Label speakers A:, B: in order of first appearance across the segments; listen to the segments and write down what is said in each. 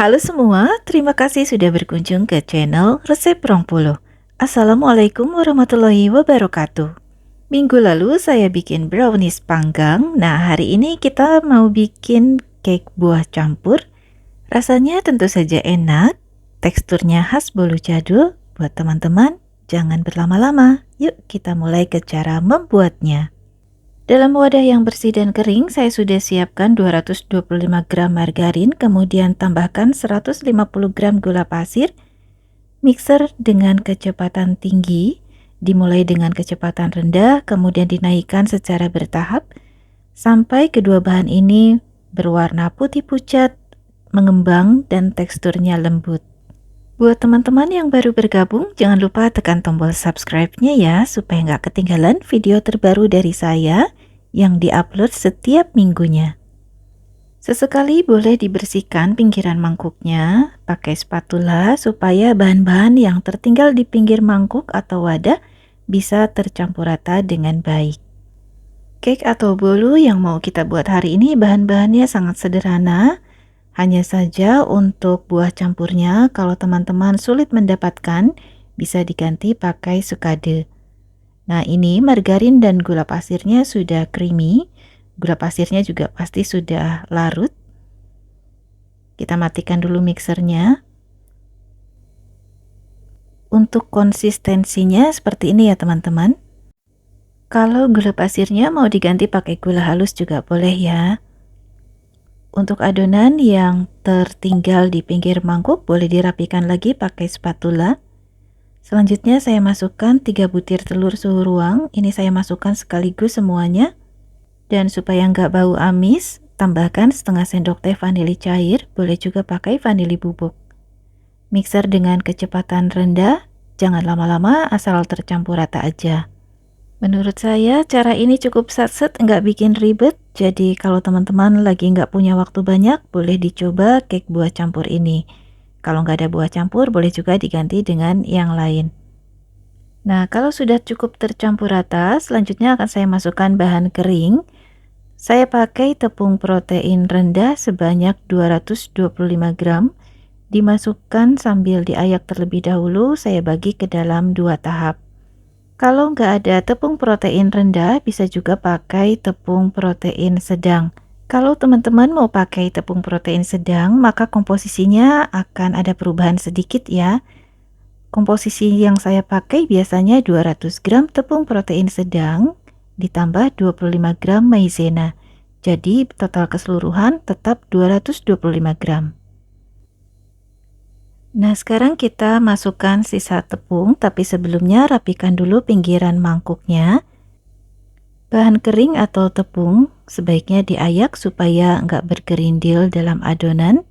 A: Halo semua, terima kasih sudah berkunjung ke channel Resep Rongpuluh. Assalamualaikum warahmatullahi wabarakatuh. Minggu lalu saya bikin brownies panggang. Nah, hari ini kita mau bikin cake buah campur. Rasanya tentu saja enak, teksturnya khas bolu jadul. Buat teman-teman, jangan berlama-lama. Yuk kita mulai ke cara membuatnya. Dalam wadah yang bersih dan kering, saya sudah siapkan 225 gram margarin, kemudian tambahkan 150 gram gula pasir, mixer dengan kecepatan tinggi, dimulai dengan kecepatan rendah, kemudian dinaikkan secara bertahap, sampai kedua bahan ini berwarna putih pucat, mengembang, dan teksturnya lembut. Buat teman-teman yang baru bergabung, jangan lupa tekan tombol subscribe-nya ya, supaya nggak ketinggalan video terbaru dari saya yang diupload setiap minggunya. Sesekali boleh dibersihkan pinggiran mangkuknya pakai spatula supaya bahan-bahan yang tertinggal di pinggir mangkuk atau wadah bisa tercampur rata dengan baik. Cake atau bolu yang mau kita buat hari ini bahan-bahannya sangat sederhana. Hanya saja untuk buah campurnya, kalau teman-teman sulit mendapatkan, bisa diganti pakai sukade. Nah, ini margarin dan gula pasirnya sudah creamy. Gula pasirnya juga pasti sudah larut. Kita matikan dulu mixernya. Untuk konsistensinya seperti ini ya teman-teman. Kalau gula pasirnya mau diganti pakai gula halus juga boleh ya. Untuk adonan yang tertinggal di pinggir mangkuk boleh dirapikan lagi pakai spatula. Selanjutnya saya masukkan 3 butir telur suhu ruang. Ini saya masukkan sekaligus semuanya. Dan supaya nggak bau amis, tambahkan setengah sendok teh vanili cair, boleh juga pakai vanili bubuk. Mixer dengan kecepatan rendah, jangan lama-lama asal tercampur rata aja. Menurut saya cara ini cukup satset, nggak bikin ribet. Jadi kalau teman-teman lagi nggak punya waktu banyak, boleh dicoba cake buah campur ini. Kalau nggak ada buah campur, boleh juga diganti dengan yang lain. Nah, kalau sudah cukup tercampur rata, selanjutnya akan saya masukkan bahan kering. Saya pakai tepung protein rendah sebanyak 225 gram. Dimasukkan sambil diayak terlebih dahulu, saya bagi ke dalam 2 tahap. Kalau nggak ada tepung protein rendah, bisa juga pakai tepung protein sedang. Kalau teman-teman mau pakai tepung protein sedang, maka komposisinya akan ada perubahan sedikit ya. Komposisi yang saya pakai biasanya 200 gram tepung protein sedang, ditambah 25 gram maizena. Jadi total keseluruhan tetap 225 gram. Nah, sekarang kita masukkan sisa tepung, tapi sebelumnya rapikan dulu pinggiran mangkuknya. Bahan kering atau tepung sebaiknya diayak supaya nggak bergerindil dalam adonan.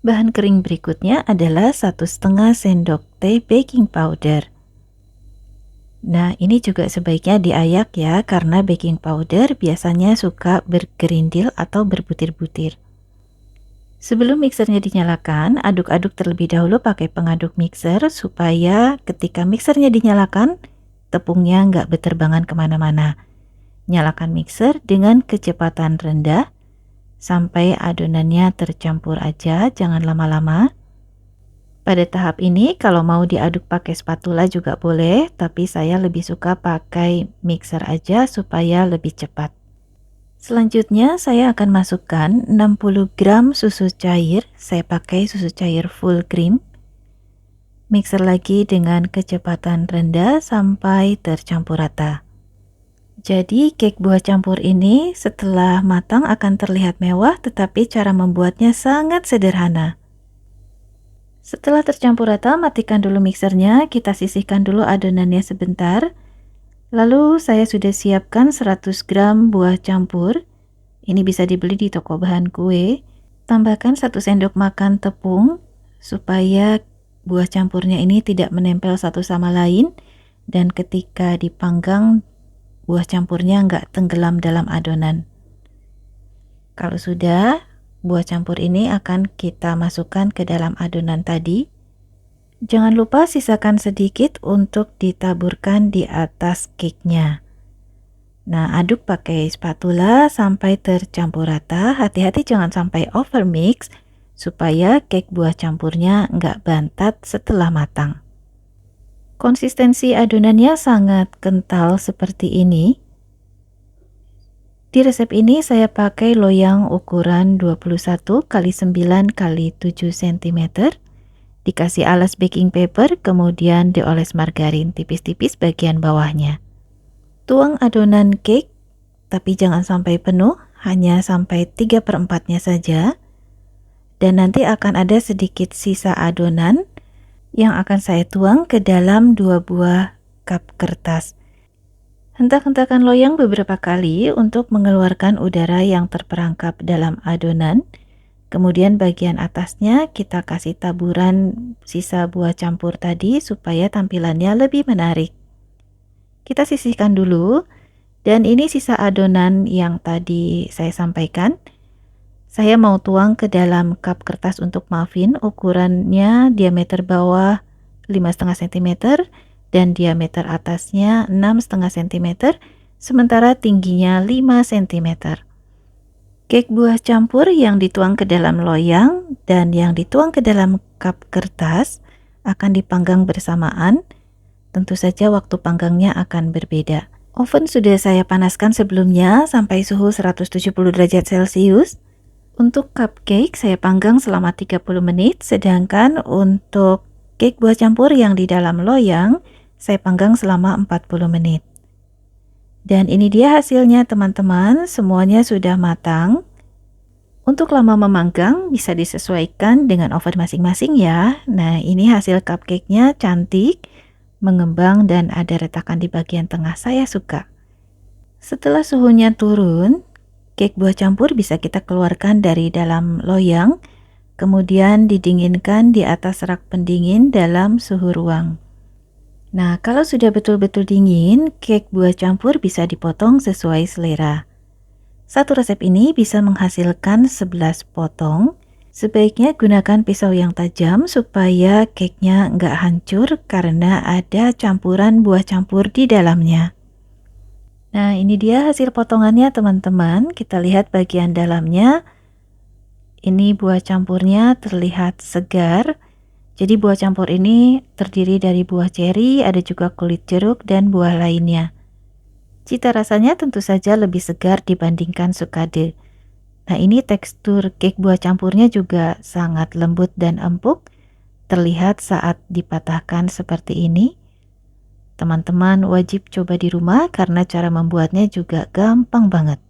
A: Bahan kering berikutnya adalah 1,5 sendok teh baking powder. Nah, ini juga sebaiknya diayak ya, karena baking powder biasanya suka bergerindil atau berbutir-butir. Sebelum mixernya dinyalakan, aduk-aduk terlebih dahulu pakai pengaduk mixer supaya ketika mixernya dinyalakan, tepungnya nggak berterbangan kemana-mana. Nyalakan mixer dengan kecepatan rendah sampai adonannya tercampur aja, jangan lama-lama. Pada tahap ini kalau mau diaduk pakai spatula juga boleh, tapi saya lebih suka pakai mixer aja supaya lebih cepat. Selanjutnya saya akan masukkan 60 gram susu cair. Saya pakai susu cair full cream. Mixer lagi dengan kecepatan rendah sampai tercampur rata. Jadi cake buah campur ini setelah matang akan terlihat mewah, tetapi cara membuatnya sangat sederhana. Setelah tercampur rata, matikan dulu mixernya, kita sisihkan dulu adonannya sebentar. Lalu saya sudah siapkan 100 gram buah campur. Ini bisa dibeli di toko bahan kue. Tambahkan 1 sendok makan tepung supaya buah campurnya ini tidak menempel satu sama lain. Dan ketika dipanggang, buah campurnya nggak tenggelam dalam adonan. Kalau sudah, buah campur ini akan kita masukkan ke dalam adonan tadi. Jangan lupa sisakan sedikit untuk ditaburkan di atas cake-nya. Nah, aduk pakai spatula sampai tercampur rata. Hati-hati jangan sampai overmix supaya cake buah campurnya nggak bantat setelah matang. Konsistensi adonannya sangat kental seperti ini. Di resep ini saya pakai loyang ukuran 21 x 9 x 7 cm, dikasih alas baking paper, kemudian dioles margarin tipis-tipis bagian bawahnya. Tuang adonan cake, tapi jangan sampai penuh, hanya sampai 3/4-nya saja. Dan nanti akan ada sedikit sisa adonan yang akan saya tuang ke dalam 2 buah cup kertas. Hentak-hentakan loyang beberapa kali untuk mengeluarkan udara yang terperangkap dalam adonan. Kemudian bagian atasnya kita kasih taburan sisa buah campur tadi supaya tampilannya lebih menarik. Kita sisihkan dulu, dan ini sisa adonan yang tadi saya sampaikan. Saya mau tuang ke dalam cup kertas untuk muffin, ukurannya diameter bawah 5,5 cm dan diameter atasnya 6,5 cm, sementara tingginya 5 cm. Cake buah campur yang dituang ke dalam loyang dan yang dituang ke dalam cup kertas akan dipanggang bersamaan. Tentu saja waktu panggangnya akan berbeda. Oven sudah saya panaskan sebelumnya sampai suhu 170 derajat Celcius. Untuk cupcake saya panggang selama 30 menit, sedangkan untuk cake buah campur yang di dalam loyang saya panggang selama 40 menit. Dan ini dia hasilnya teman-teman, semuanya sudah matang. Untuk lama memanggang bisa disesuaikan dengan oven masing-masing ya. Nah, ini hasil cupcake-nya cantik, mengembang dan ada retakan di bagian tengah, saya suka. Setelah suhunya turun, cake buah campur bisa kita keluarkan dari dalam loyang, kemudian didinginkan di atas rak pendingin dalam suhu ruang. Nah, kalau sudah betul-betul dingin, cake buah campur bisa dipotong sesuai selera. Satu resep ini bisa menghasilkan 11 potong. Sebaiknya gunakan pisau yang tajam supaya cake-nya nggak hancur karena ada campuran buah campur di dalamnya. Nah, ini dia hasil potongannya teman-teman. Kita lihat bagian dalamnya. Ini buah campurnya terlihat segar. Jadi buah campur ini terdiri dari buah ceri, ada juga kulit jeruk dan buah lainnya. Cita rasanya tentu saja lebih segar dibandingkan sukade. Nah, ini tekstur cake buah campurnya juga sangat lembut dan empuk. Terlihat saat dipatahkan seperti ini. Teman-teman wajib coba di rumah karena cara membuatnya juga gampang banget.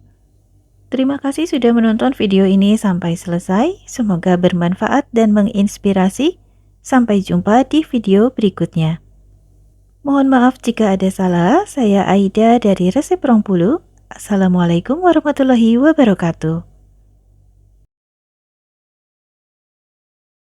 A: Terima kasih sudah menonton video ini sampai selesai. Semoga bermanfaat dan menginspirasi. Sampai jumpa di video berikutnya. Mohon maaf jika ada salah. Saya Aida dari Resep 20. Assalamualaikum warahmatullahi wabarakatuh.